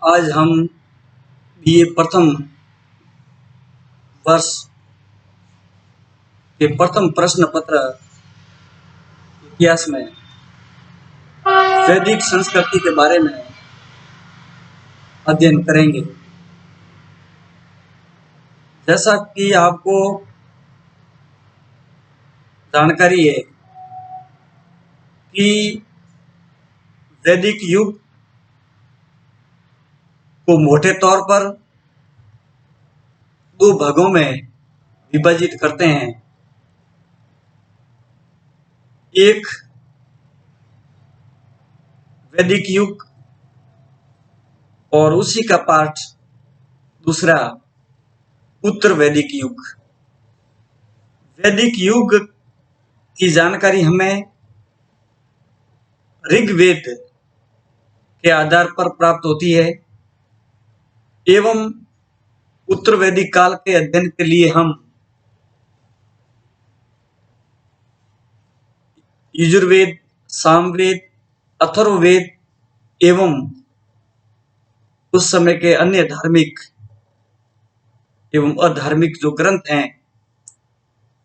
आज हम बीए प्रथम वर्ष के प्रथम प्रश्न पत्र इतिहास में वैदिक संस्कृति के बारे में अध्ययन करेंगे। जैसा कि आपको जानकारी है कि वैदिक युग को मोटे तौर पर दो भागों में विभाजित करते हैं। एक वैदिक युग और उसी का पार्ट दूसरा उत्तर वैदिक युग। वैदिक युग की जानकारी हमें ऋग्वेद के आधार पर प्राप्त होती है एवं उत्तर वैदिक काल के अध्ययन के लिए हम यजुर्वेद, सामवेद, अथर्ववेद एवं उस समय के अन्य धार्मिक एवं अधार्मिक जो ग्रंथ हैं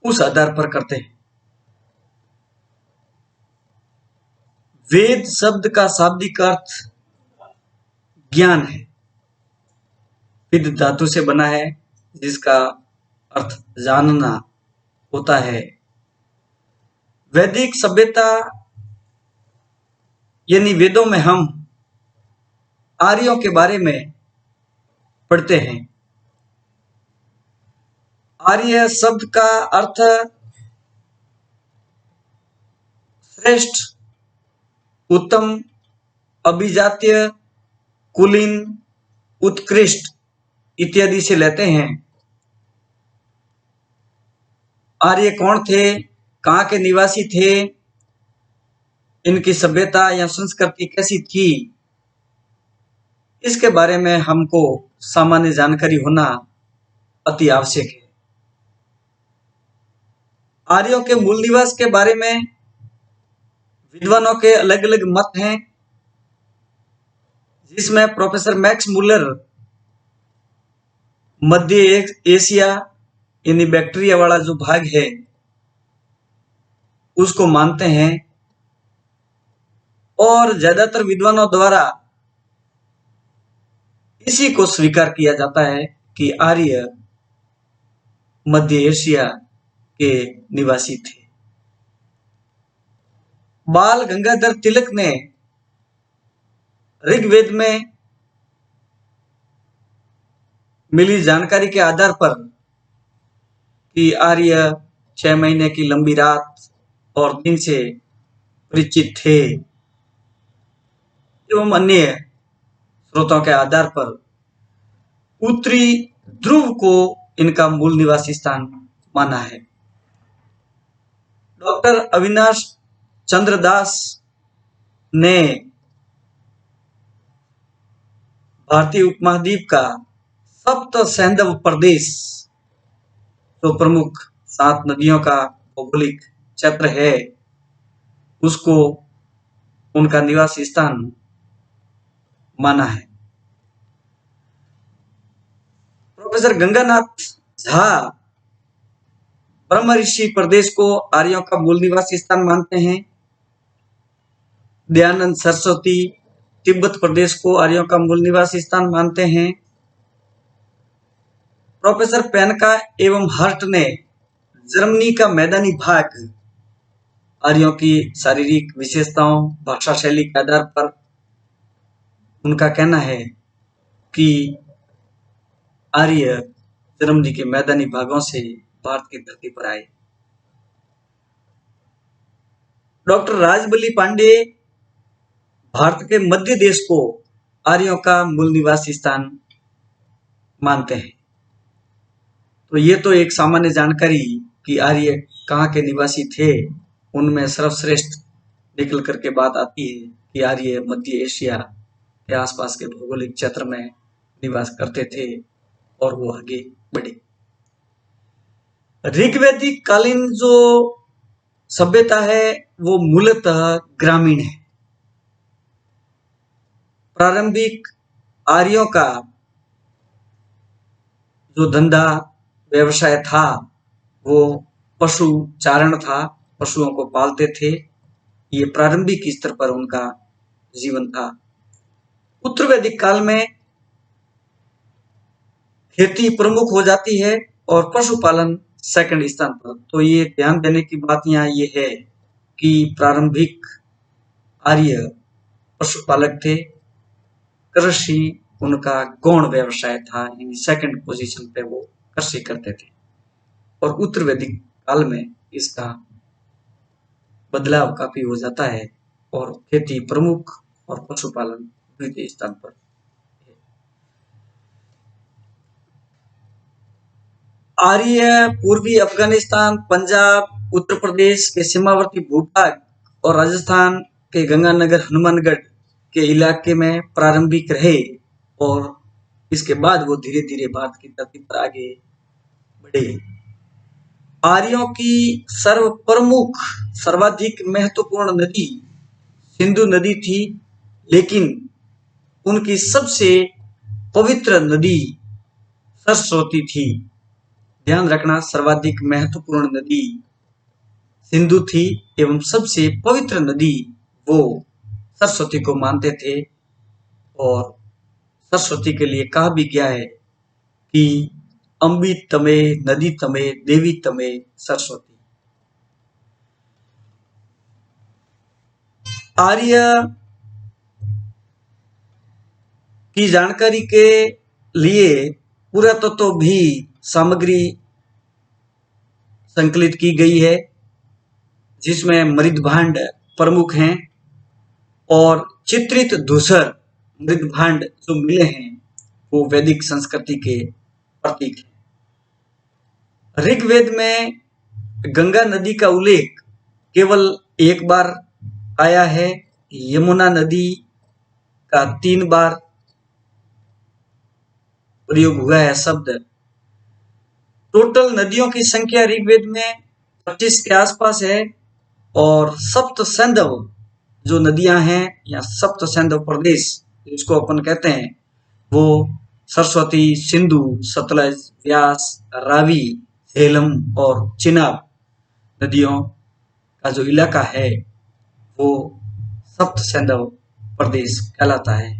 उस आधार पर करते हैं। वेद शब्द का शाब्दिक अर्थ ज्ञान है। विद धातु से बना है जिसका अर्थ जानना होता है। वैदिक सभ्यता यानी वेदों में हम आर्यों के बारे में पढ़ते हैं। आर्य शब्द का अर्थ श्रेष्ठ, उत्तम, अभिजात्य, कुलीन, उत्कृष्ट इत्यादि से लेते हैं। आर्य कौन थे, कहाँ के निवासी थे, इनकी सभ्यता या संस्कृति कैसी थी, इसके बारे में हमको सामान्य जानकारी होना अति आवश्यक है। आर्यों के मूल निवास के बारे में विद्वानों के अलग अलग मत हैं, जिसमें प्रोफेसर मैक्स मुलर मध्य एशिया यानी बैक्टीरिया वाला जो भाग है उसको मानते हैं और ज्यादातर विद्वानों द्वारा इसी को स्वीकार किया जाता है कि आर्य मध्य एशिया के निवासी थे। बाल गंगाधर तिलक ने ऋग्वेद में मिली जानकारी के आधार पर कि आर्य 6 महीने की लंबी रात और दिन से परिचित थे एवं अन्य स्रोतों के आधार पर उत्तरी ध्रुव को इनका मूल निवासी स्थान माना है। डॉक्टर अविनाश चंद्र दास ने भारतीय उपमहाद्वीप का सप्त सैंधव प्रदेश जो प्रमुख 7 नदियों का भौगोलिक क्षेत्र है उसको उनका निवासी स्थान माना है। प्रोफेसर गंगानाथ झा ब्रह्म ऋषि प्रदेश को आर्यों का मूल निवासी स्थान मानते हैं। दयानंद सरस्वती तिब्बत प्रदेश को आर्यों का मूल निवासी स्थान मानते हैं। प्रोफेसर पेनका एवं हर्ट ने जर्मनी का मैदानी भाग आर्यों की शारीरिक विशेषताओं, भाषा शैली के आधार पर उनका कहना है कि आर्य जर्मनी के मैदानी भागों से भारत की धरती पर आए। डॉक्टर राजबली पांडे भारत के मध्य देश को आर्यों का मूल निवासी स्थान मानते हैं। तो ये तो एक सामान्य जानकारी कि आर्य कहाँ के निवासी थे, उनमें सर्वश्रेष्ठ निकल करके बात आती है कि आर्य मध्य एशिया के आसपास के भौगोलिक क्षेत्र में निवास करते थे और वो आगे बढ़े। ऋग्वैदिक कालीन जो सभ्यता है वो मूलतः ग्रामीण है। प्रारंभिक आर्यों का जो धंधा व्यवसाय था वो पशु चारण था, पशुओं को पालते थे। ये प्रारंभिक स्तर पर उनका जीवन था। उत्तर वैदिक काल में खेती प्रमुख हो जाती है और पशुपालन सेकंड स्थान पर। तो ये ध्यान देने की बात यहाँ ये है कि प्रारंभिक आर्य पशुपालक थे, कृषि उनका गौण व्यवसाय था, यानी सेकंड पोजीशन पे वो कृषि करते थे। और उत्तर वैदिक काल में इसका बदलाव काफी हो जाता है और खेती प्रमुख और पशुपालन द्वितीय स्थान पर। आर्य पूर्वी अफगानिस्तान, पंजाब, उत्तर प्रदेश के सीमावर्ती भूभाग और राजस्थान के गंगानगर, हनुमानगढ़ के इलाके में प्रारंभिक रहे और इसके बाद वो धीरे धीरे भारत की धरती पर आगे बढ़े। आर्यों की सर्व प्रमुख सर्वाधिक महत्वपूर्ण नदी सिंधु नदी थी, लेकिन उनकी सबसे पवित्र नदी सरस्वती थी। ध्यान रखना, सर्वाधिक महत्वपूर्ण नदी सिंधु थी एवं सबसे पवित्र नदी वो सरस्वती को मानते थे। और सरस्वती के लिए कहा भी गया है कि अम्बी तमे नदी तमे देवी तमे सरस्वती। आर्य की जानकारी के लिए पुरातत्व भी सामग्री संकलित की गई है, जिसमें मृदभांड प्रमुख हैं और चित्रित धूसर मृदभांड जो मिले हैं वो वैदिक संस्कृति के प्रतीक हैं। ऋग्वेद में गंगा नदी का उल्लेख केवल एक बार आया है, यमुना नदी का 3 बार प्रयोग हुआ है शब्द। टोटल नदियों की संख्या ऋग्वेद में 25 के आसपास है और सप्त सैंधव जो नदियां हैं या सप्त सैंधव प्रदेश जिसको अपन कहते हैं वो सरस्वती, सिंधु, सतलज, व्यास, रावी, झेलम और चिनाब नदियों का जो इलाका है वो सप्त सैंधव प्रदेश कहलाता है।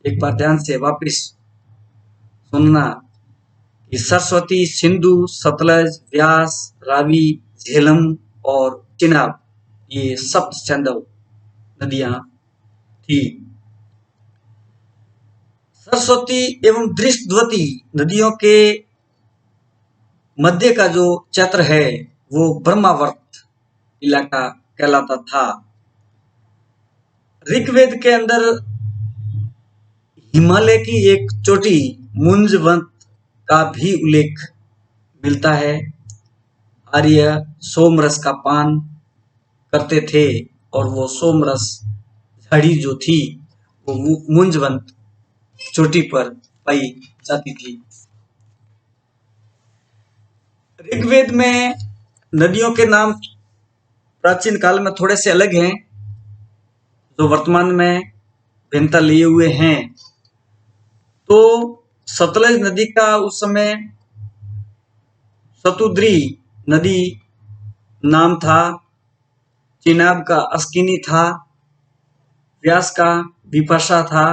एक बार ध्यान से वापिस सुनना कि सरस्वती, सिंधु, सतलज, व्यास, रावी, झेलम और चिनाब ये सप्त सैंधव नदियां थी। सरस्वती एवं दृष्टद्वती नदियों के मध्य का जो क्षेत्र है वो ब्रह्मावर्त इलाका कहलाता था। ऋग्वेद के अंदर हिमालय की एक चोटी मुंजवंत का भी उल्लेख मिलता है। आर्य सोमरस का पान करते थे और वो सोमरस झाड़ी जो थी वो मुंजवंत चोटी पर पाई जाती थी। ऋग्वेद में नदियों के नाम प्राचीन काल में थोड़े से अलग हैं, जो वर्तमान में भिन्नता लिए हुए हैं। तो सतलज नदी का उस समय शतुद्री नदी नाम था, चिनाब का अस्किनी था, व्यास का विपाशा था,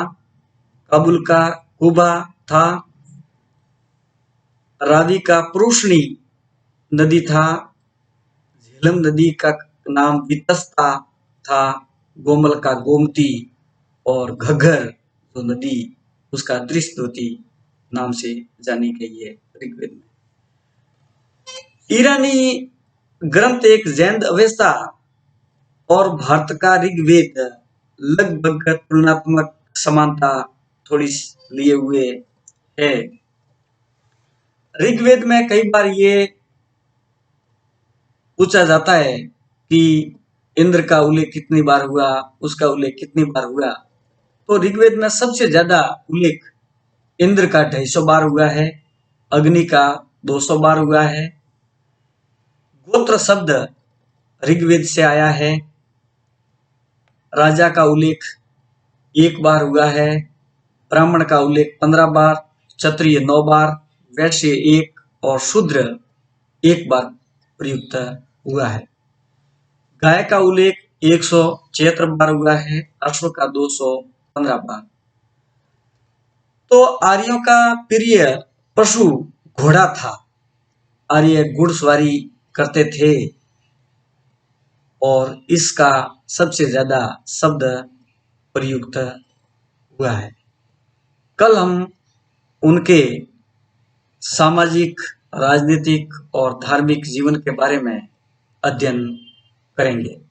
काबुल का कुबा था, रावी का पुरुषनी नदी था, झेलम नदी का नाम वितस्ता था, गोमल का गोमती और घग्गर जो नदी उसका दृष्टद्वती नाम से जानी गई है ऋग्वेद में। ईरानी ग्रंथ एक जैन अवेस्ता और भारत का ऋग्वेद लगभग तुलनात्मक समानता थोड़ी लिए हुए है। ऋग्वेद में कई बार ये पूछा जाता है कि इंद्र का उल्लेख कितनी बार हुआ, उसका उल्लेख कितनी बार हुआ। तो ऋग्वेद में सबसे ज्यादा उल्लेख इंद्र का 250 बार हुआ है, अग्नि का 200 बार हुआ है। गोत्र शब्द ऋग्वेद से आया है। राजा का उल्लेख 1 बार हुआ है। ब्राह्मण का उल्लेख 15 बार, क्षत्रिय 9 बार, वैश्य 1 और शूद्र 1 बार प्रयुक्त हुआ है। गाय का उल्लेख 176 बार हुआ है, अश्व का 215 बार। तो आर्यों का प्रिय पशु घोड़ा था। आर्य घुड़सवारी करते थे और इसका सबसे ज्यादा शब्द प्रयुक्त हुआ है। कल हम उनके सामाजिक, राजनीतिक और धार्मिक जीवन के बारे में अध्ययन करेंगे।